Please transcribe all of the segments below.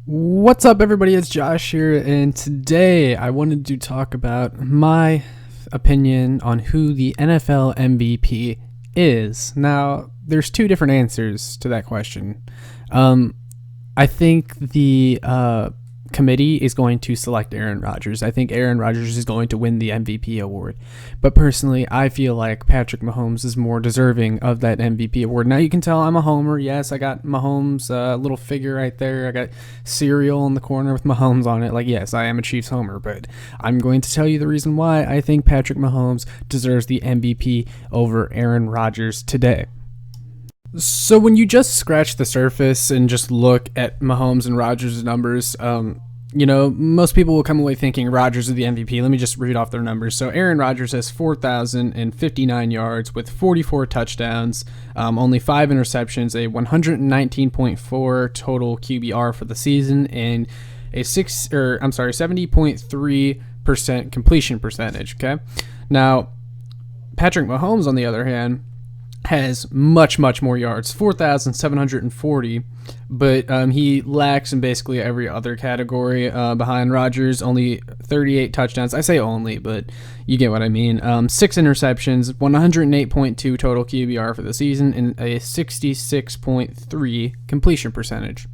What's up, everybody? It's Josh here, and today I wanted to talk about my opinion on who the NFL MVP is. Now, there's two different answers to that question. I think the committee is going to select Aaron Rodgers. I think Aaron Rodgers is going to win the MVP award. But personally, I feel like Patrick Mahomes is more deserving of that MVP award. Now, you can tell I'm a homer. Yes, I got Mahomes' little figure right there. I got cereal in the corner with Mahomes on it. Like, yes, I am a Chiefs homer, but I'm going to tell you the reason why I think Patrick Mahomes deserves the MVP over Aaron Rodgers today. So when you just scratch the surface and just look at Mahomes and Rodgers' numbers, most people will come away thinking Rodgers is the MVP. Let me just read off their numbers. So Aaron Rodgers has 4,059 yards with 44 touchdowns, only 5 interceptions, a 119.4 total QBR for the season, and a 70.3% completion percentage. Okay, now Patrick Mahomes, on the other hand, has much more yards, 4,740, but he lacks in basically every other category behind Rodgers. Only 38 touchdowns. I say only, but you get what I mean. 6 interceptions, 108.2 total QBR for the season, and a 66.3 completion percentage.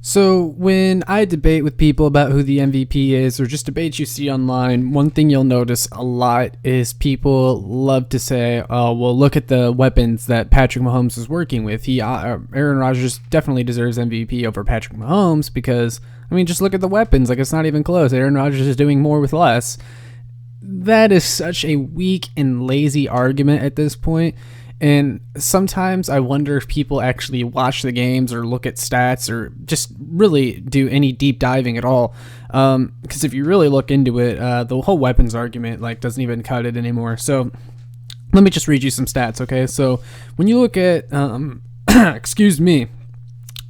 So when I debate with people about who the MVP is, or just debates you see online, one thing you'll notice a lot is people love to say, "Oh, well, look at the weapons that Patrick Mahomes is working with. Aaron Rodgers definitely deserves MVP over Patrick Mahomes because, just look at the weapons. Like, it's not even close. Aaron Rodgers is doing more with less." That is such a weak and lazy argument at this point. And sometimes I wonder if people actually watch the games or look at stats or just really do any deep diving at all. Because if you really look into it, the whole weapons argument doesn't even cut it anymore. So let me just read you some stats, okay? So when you look at,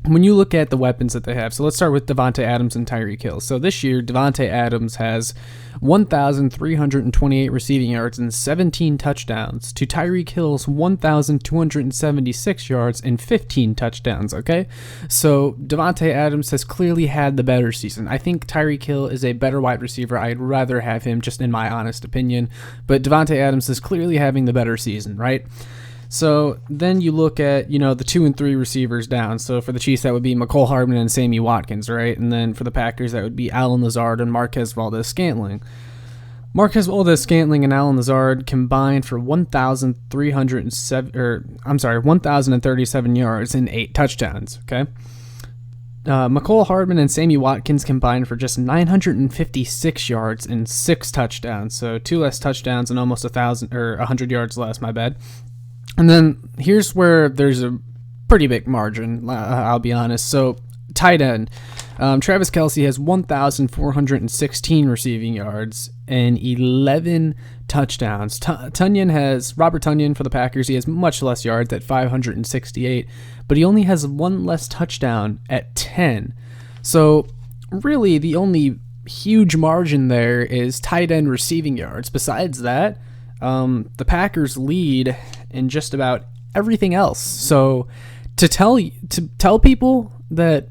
when you look at the weapons that they have, so let's start with Davante Adams and Tyreek Hill. So this year, Davante Adams has 1,328 receiving yards and 17 touchdowns to Tyreek Hill's 1,276 yards and 15 touchdowns, okay? So Davante Adams has clearly had the better season. I think Tyreek Hill is a better wide receiver. I'd rather have him, just in my honest opinion. But Davante Adams is clearly having the better season, right? So then you look at, the 2 and 3 receivers down. So for the Chiefs, that would be Mecole Hardman and Sammy Watkins, right? And then for the Packers, that would be Allen Lazard and Marquez Valdes-Scantling. Marquez Valdes-Scantling and Allen Lazard combined for 1,037 yards and 8 touchdowns, okay? Mecole Hardman and Sammy Watkins combined for just 956 yards and 6 touchdowns. So 2 less touchdowns and almost 100 yards less, my bad. And then here's where there's a pretty big margin, I'll be honest. So tight end, Travis Kelce has 1,416 receiving yards and 11 touchdowns. Robert Tonyan for the Packers, he has much less yards at 568, but he only has 1 less touchdown at 10. So really the only huge margin there is tight end receiving yards. Besides that, the Packers lead in just about everything else. So to tell people that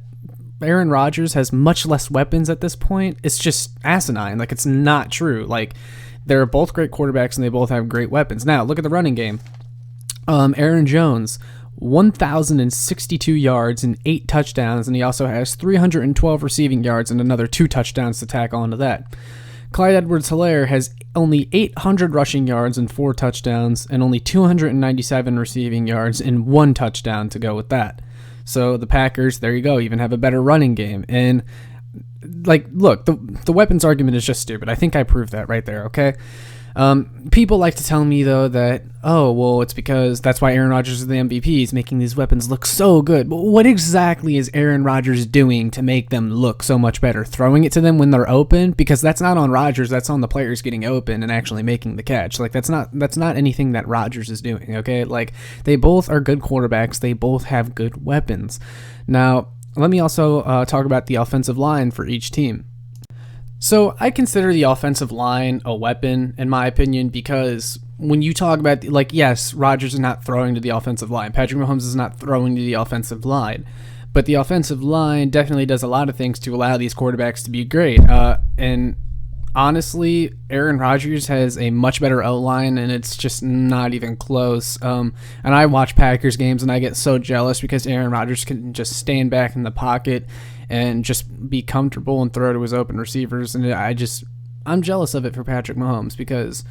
Aaron Rodgers has much less weapons at this point, it's just asinine. It's not true. They're both great quarterbacks and they both have great weapons. Now, look at the running game. Aaron Jones, 1,062 yards and 8 touchdowns, and he also has 312 receiving yards and another 2 touchdowns to tack onto that. Clyde Edwards-Helaire has only 800 rushing yards and 4 touchdowns, and only 297 receiving yards and 1 touchdown to go with that. So the Packers, there you go, even have a better running game. And look, the weapons argument is just stupid. I think I proved that right there, okay? People like to tell me, though, that, oh, well, it's because that's why Aaron Rodgers is the MVP. He's making these weapons look so good. But what exactly is Aaron Rodgers doing to make them look so much better? Throwing it to them when they're open? Because that's not on Rodgers. That's on the players getting open and actually making the catch. That's not anything that Rodgers is doing, okay? They both are good quarterbacks. They both have good weapons. Now, let me also talk about the offensive line for each team. So I consider the offensive line a weapon, in my opinion, because when you talk about, yes, Rodgers is not throwing to the offensive line. Patrick Mahomes is not throwing to the offensive line. but the offensive line definitely does a lot of things to allow these quarterbacks to be great. And honestly, Aaron Rodgers has a much better O-line, and it's just not even close. And I watch Packers games, and I get so jealous because Aaron Rodgers can just stand back in the pocket and just be comfortable and throw to his open receivers. And I'm jealous of it for Patrick Mahomes, because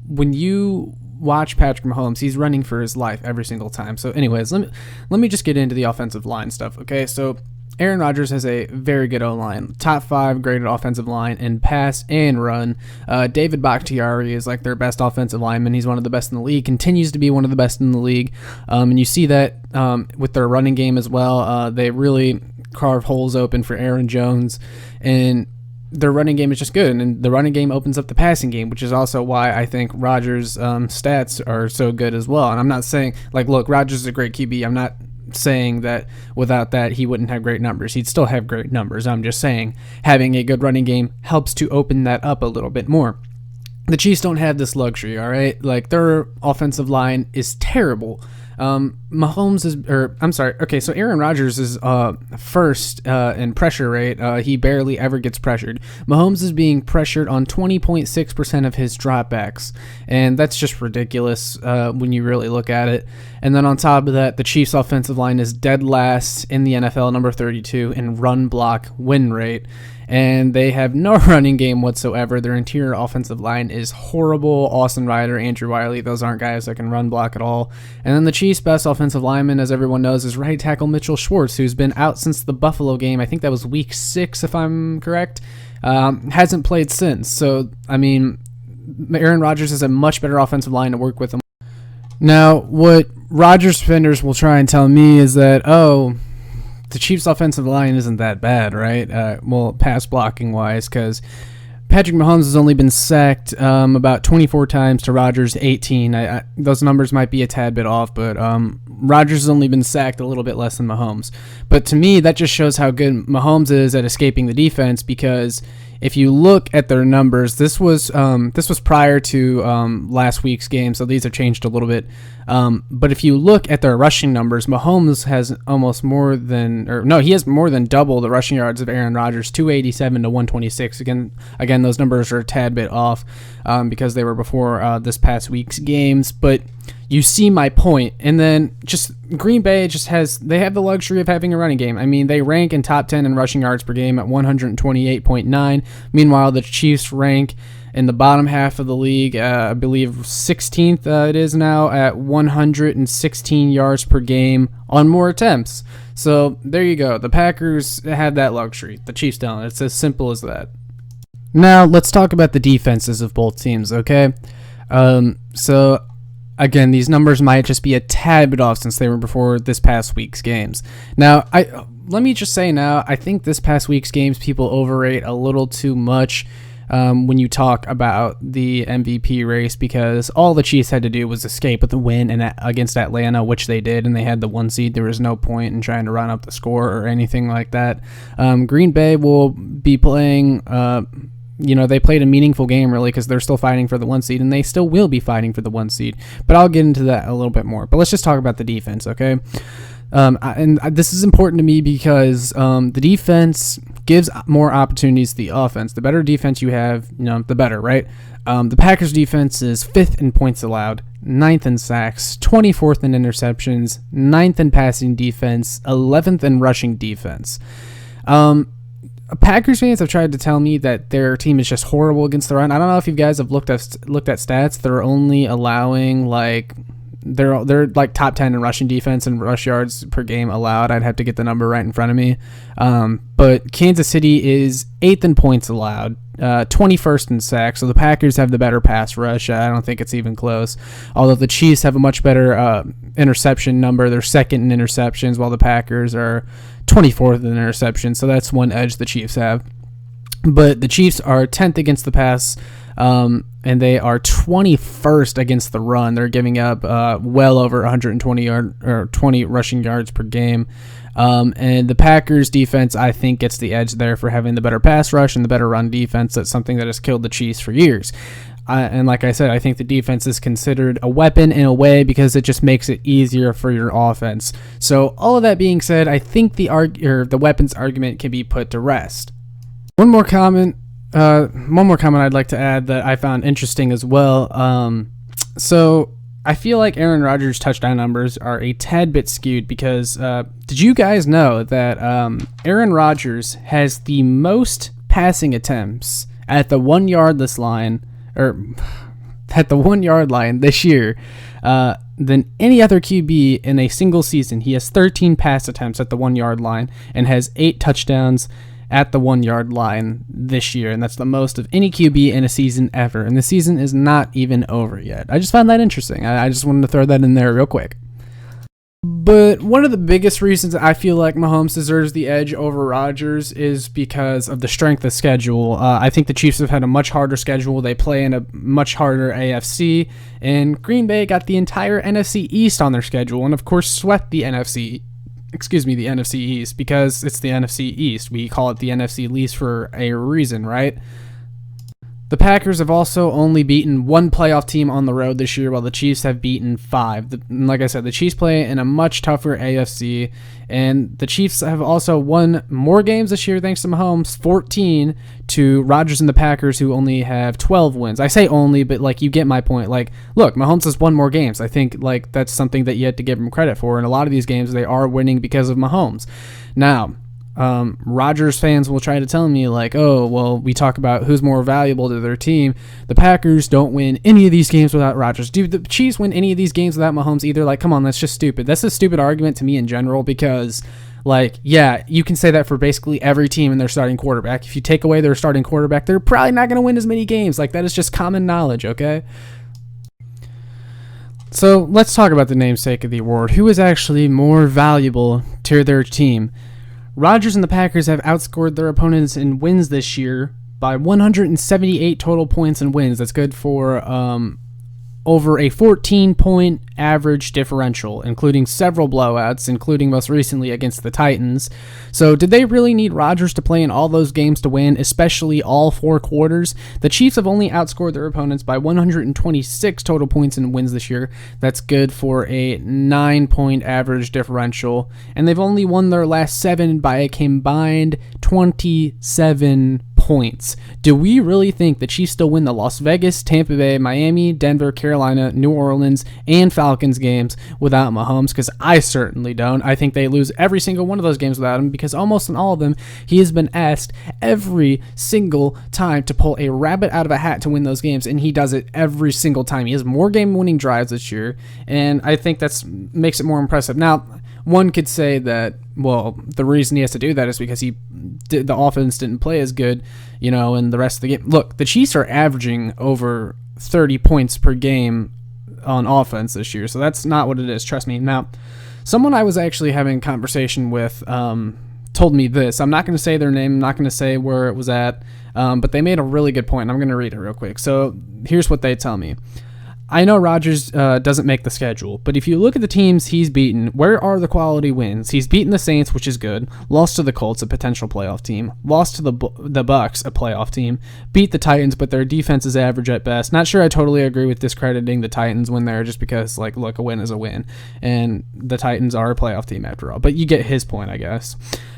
when you watch Patrick Mahomes, he's running for his life every single time. So anyways, let me just get into the offensive line stuff, okay? So Aaron Rodgers has a very good O-line, top 5 graded offensive line in pass and run. David Bakhtiari is like their best offensive lineman. He's one of the best in the league, continues to be one of the best in the league. And you see that with their running game as well. They really carve holes open for Aaron Jones, and their running game is just good, and the running game opens up the passing game, which is also why I think Rodgers' stats are so good as well. And I'm not saying, like, look, Rodgers is a great QB. I'm not saying that without that he wouldn't have great numbers. He'd still have great numbers. I'm just saying having a good running game helps to open that up a little bit more. The Chiefs don't have this luxury, all right? Like, their offensive line is terrible. So Aaron Rodgers is first in pressure rate. He barely ever gets pressured. Mahomes is being pressured on 20.6% of his dropbacks, and that's just ridiculous when you really look at it. And then on top of that, the Chiefs' offensive line is dead last in the NFL, number 32, in run block win rate. And they have no running game whatsoever. Their interior offensive line is horrible. Austin Ryder, Andrew Wiley, those aren't guys that can run block at all. And then the Chiefs' best offensive lineman, as everyone knows, is right tackle Mitchell Schwartz, who's been out since the Buffalo game. I think that was week 6, if I'm correct. Hasn't played since. So, I mean, Aaron Rodgers has a much better offensive line to work with. Now, what Rodgers defenders will try and tell me is that, the Chiefs' offensive line isn't that bad, right? Pass blocking wise, because Patrick Mahomes has only been sacked about 24 times to Rodgers' 18. Those numbers might be a tad bit off, but Rodgers has only been sacked a little bit less than Mahomes. But to me, that just shows how good Mahomes is at escaping the defense, because if you look at their numbers, this was prior to last week's game, so these have changed a little bit. But if you look at their rushing numbers, Mahomes has he has more than double the rushing yards of Aaron Rodgers, 287 to 126. Again, those numbers are a tad bit off because they were before this past week's games, but you see my point. And then just Green Bay they have the luxury of having a running game. I mean, they rank in top 10 in rushing yards per game at 128.9. Meanwhile, the Chiefs rank in the bottom half of the league, I believe 16th it is now, at 116 yards per game on more attempts. So there you go. The Packers have that luxury. The Chiefs don't. It's as simple as that. Now, let's talk about the defenses of both teams, okay? So again, these numbers might just be a tad bit off since they were before this past week's games. Now, let me just say now, I think this past week's games people overrate a little too much when you talk about the MVP race, because all the Chiefs had to do was escape with a win against Atlanta, which they did, and they had the 1 seed. There was no point in trying to run up the score or anything like that. Green Bay will be playing... they played a meaningful game, really, because they're still fighting for the 1 seed, and they still will be fighting for the 1 seed. But I'll get into that a little bit more. But let's just talk about the defense, okay? And this is important to me because the defense gives more opportunities to the offense. The better defense you have, the better, right? The Packers' defense is 5th in points allowed, 9th in sacks, 24th in interceptions, 9th in passing defense, 11th in rushing defense. Packers fans have tried to tell me that their team is just horrible against the run. I don't know if you guys have looked at stats. They're only allowing they're like top 10 in rushing defense and rush yards per game allowed. I'd have to get the number right in front of me. But Kansas City is 8th in points allowed, 21st in sacks. So the Packers have the better pass rush. I don't think it's even close. Although the Chiefs have a much better interception number. They're 2nd in interceptions, while the Packers are 24th in interceptions. So that's one edge the Chiefs have. But the Chiefs are 10th against the pass, and they are 21st against the run. They're giving up well over 120 rushing yards per game. And the Packers defense, I think, gets the edge there for having the better pass rush and the better run defense. That's something that has killed the Chiefs for years. And like I said, I think the defense is considered a weapon in a way because it just makes it easier for your offense. So all of that being said, I think the weapons argument can be put to rest. One more comment I'd like to add that I found interesting as well. So I feel like Aaron Rodgers' touchdown numbers are a tad bit skewed because did you guys know that Aaron Rodgers has the most passing attempts at the 1 yard line, or at the 1 yard line this year than any other QB in a single season? He has 13 pass attempts at the 1 yard line and has 8 touchdowns at the 1 yard line this year, and that's the most of any QB in a season ever, and the season is not even over yet. I just found that interesting. I just wanted to throw that in there real quick. But one of the biggest reasons I feel like Mahomes deserves the edge over Rodgers is because of the strength of schedule. I think the Chiefs have had a much harder schedule. They play in a much harder AFC, and Green Bay got the entire NFC East on their schedule, and of course swept the NFC East, because it's the NFC East. We call it the NFC least for a reason, right? The Packers have also only beaten one playoff team on the road this year, while the Chiefs have beaten 5. Like I said, the Chiefs play in a much tougher AFC, and the Chiefs have also won more games this year thanks to Mahomes, 14, to Rodgers and the Packers, who only have 12 wins. I say only, but like, you get my point. Like, look, Mahomes has won more games. I think like that's something that you have to give him credit for, and a lot of these games they are winning because of Mahomes. Now, Rodgers fans will try to tell me like, oh, well, we talk about who's more valuable to their team. The Packers don't win any of these games without Rodgers. Do the Chiefs win any of these games without Mahomes either? Like, come on, that's just stupid. That's a stupid argument to me in general because, like, yeah, you can say that for basically every team in their starting quarterback. If you take away their starting quarterback, they're probably not going to win as many games. Like, that is just common knowledge, okay? So let's talk about the namesake of the award. Who is actually more valuable to their team? Rodgers and the Packers have outscored their opponents in wins this year by 178 total points in wins. That's good for over a 14-point average differential, including several blowouts, including most recently against the Titans. So did they really need Rodgers to play in all those games to win, especially all 4 quarters? The Chiefs have only outscored their opponents by 126 total points in wins this year. That's good for a 9-point average differential, and they've only won their last 7 by a combined 27 points. Do we really think the Chiefs still win the Las Vegas, Tampa Bay, Miami, Denver, Carolina, New Orleans, and Falcons games without Mahomes? Because I certainly don't. I think they lose every single one of those games without him, because almost in all of them, he has been asked every single time to pull a rabbit out of a hat to win those games, and he does it every single time. He has more game-winning drives this year, and I think that's makes it more impressive. Now, one could say that, well, the reason he has to do that is because the offense didn't play as good, in the rest of the game. Look, the Chiefs are averaging over 30 points per game on offense this year, so that's not what it is, trust me. Now, someone I was actually having a conversation with told me this. I'm not going to say their name, I'm not going to say where it was at, but they made a really good point, and I'm going to read it real quick. So here's what they tell me. I know Rodgers doesn't make the schedule, but if you look at the teams he's beaten, where are the quality wins? He's beaten the Saints, which is good, lost to the Colts, a potential playoff team, lost to the Bucs, a playoff team, beat the Titans, but their defense is average at best. Not sure I totally agree with discrediting the Titans when they're just because, like, look, a win is a win, and the Titans are a playoff team after all, but you get his point, I guess.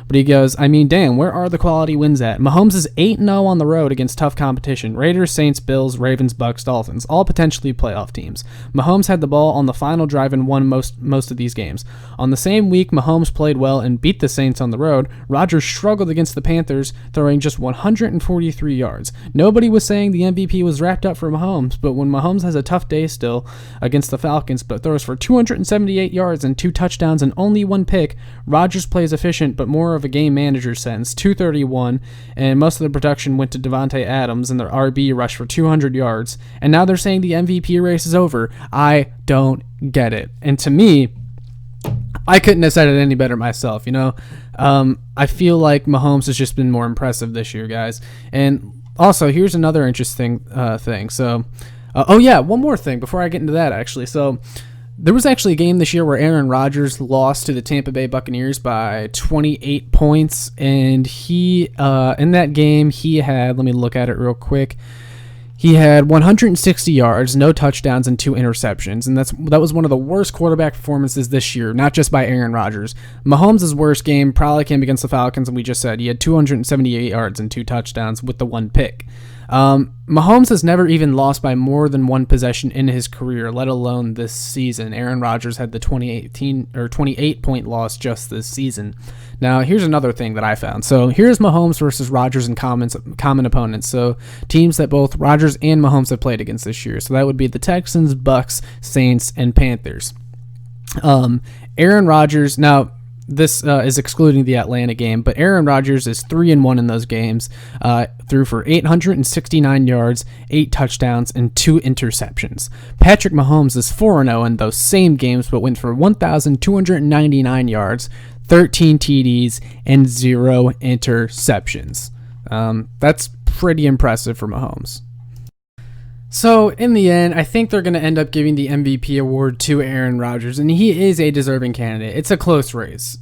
But he goes, I mean, damn, where are the quality wins at? Mahomes is 8-0 on the road against tough competition. Raiders, Saints, Bills, Ravens, Bucs, Dolphins, all potentially playoff teams. Mahomes had the ball on the final drive and won most of these games. On the same week, Mahomes played well and beat the Saints on the road. Rodgers struggled against the Panthers, throwing just 143 yards. Nobody was saying the MVP was wrapped up for Mahomes, but when Mahomes has a tough day still against the Falcons, but throws for 278 yards and 2 touchdowns and only 1 pick, Rodgers plays efficient but more of a game manager sense, 231, and most of the production went to Devontae Adams, and their RB rushed for 200 yards, and now they're saying the MVP race is over. I don't get it. And to me, I couldn't have said it any better myself, I feel like Mahomes has just been more impressive this year, guys. And also, here's another interesting thing. So, one more thing before I get into that, actually. So, there was actually a game this year where Aaron Rodgers lost to the Tampa Bay Buccaneers by 28 points, and he in that game he had, let me look at it real quick, He had 160 yards, no touchdowns, and 2 interceptions, and that was one of the worst quarterback performances this year, not just by Aaron Rodgers. Mahomes' worst game probably came against the Falcons, and we just said he had 278 yards and 2 touchdowns with the 1 pick. Mahomes has never even lost by more than 1 possession in his career, let alone this season. Aaron Rodgers had the 28-point loss just this season. Now, here's another thing that I found. So here's Mahomes versus Rodgers and common opponents. So teams that both Rodgers and Mahomes have played against this year. So that would be the Texans, Bucks, Saints, and Panthers. Aaron Rodgers, now this is excluding the Atlanta game, but Aaron Rodgers is 3-1 in those games, threw for 869 yards, 8 touchdowns, and 2 interceptions. Patrick Mahomes is 4-0 in those same games, but went for 1,299 yards, 13 TDs, and 0 interceptions. That's pretty impressive for Mahomes. So, in the end, I think they're going to end up giving the MVP award to Aaron Rodgers, and he is a deserving candidate. It's a close race,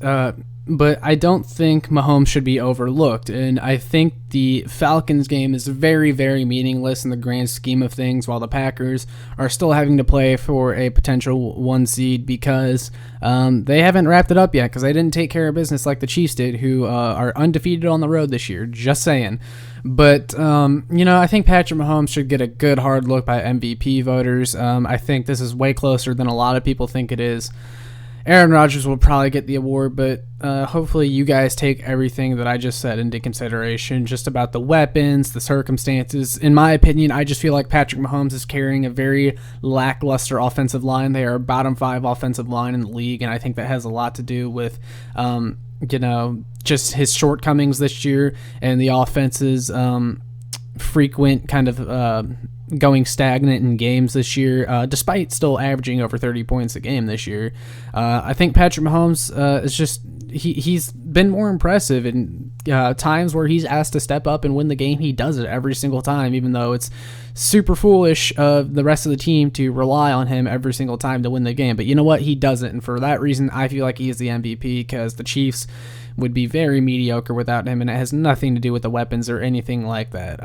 but I don't think Mahomes should be overlooked, and I think the Falcons game is very, very meaningless in the grand scheme of things, while the Packers are still having to play for a potential 1 seed because they haven't wrapped it up yet because they didn't take care of business like the Chiefs did, who are undefeated on the road this year, just saying. But, I think Patrick Mahomes should get a good hard look by MVP voters. I think this is way closer than a lot of people think it is. Aaron Rodgers will probably get the award, but hopefully you guys take everything that I just said into consideration, just about the weapons, the circumstances. In my opinion, I just feel like Patrick Mahomes is carrying a very lackluster offensive line. They are a bottom 5 offensive line in the league, and I think that has a lot to do with just his shortcomings this year and the offense's frequent kind of going stagnant in games this year, despite still averaging over 30 points a game this year. I think Patrick Mahomes is just he's been more impressive in times where he's asked to step up and win the game. He does it every single time, even though it's super foolish of the rest of the team to rely on him every single time to win the game. But you know what? He does it, and for that reason, I feel like he is the MVP because the Chiefs would be very mediocre without him, and it has nothing to do with the weapons or anything like that.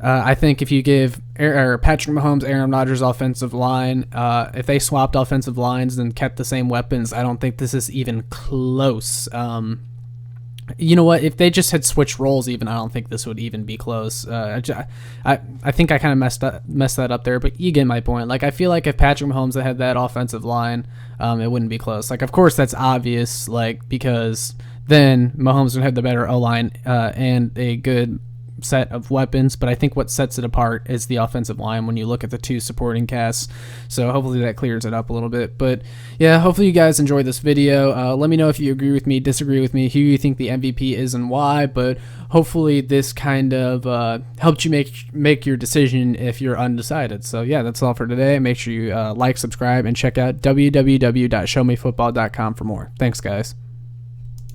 I think if you give Patrick Mahomes, Aaron Rodgers' offensive line, if they swapped offensive lines and kept the same weapons, I don't think this is even close. You know what? If they just had switched roles, even I don't think this would even be close. I think I kind of messed that up there, but you get my point. Like, I feel like if Patrick Mahomes had that offensive line, it wouldn't be close. Like, of course that's obvious, like, because then Mahomes would have the better O-line and a good set of weapons, but I think what sets it apart is the offensive line when you look at the 2 supporting casts. So hopefully that clears it up a little bit. But yeah, hopefully you guys enjoyed this video. Let me know if you agree with me, disagree with me, who you think the MVP is and why. But hopefully this kind of helped you make your decision if you're undecided. So yeah, that's all for today. Make sure you like, subscribe, and check out www.showmefootball.com for more. Thanks, guys.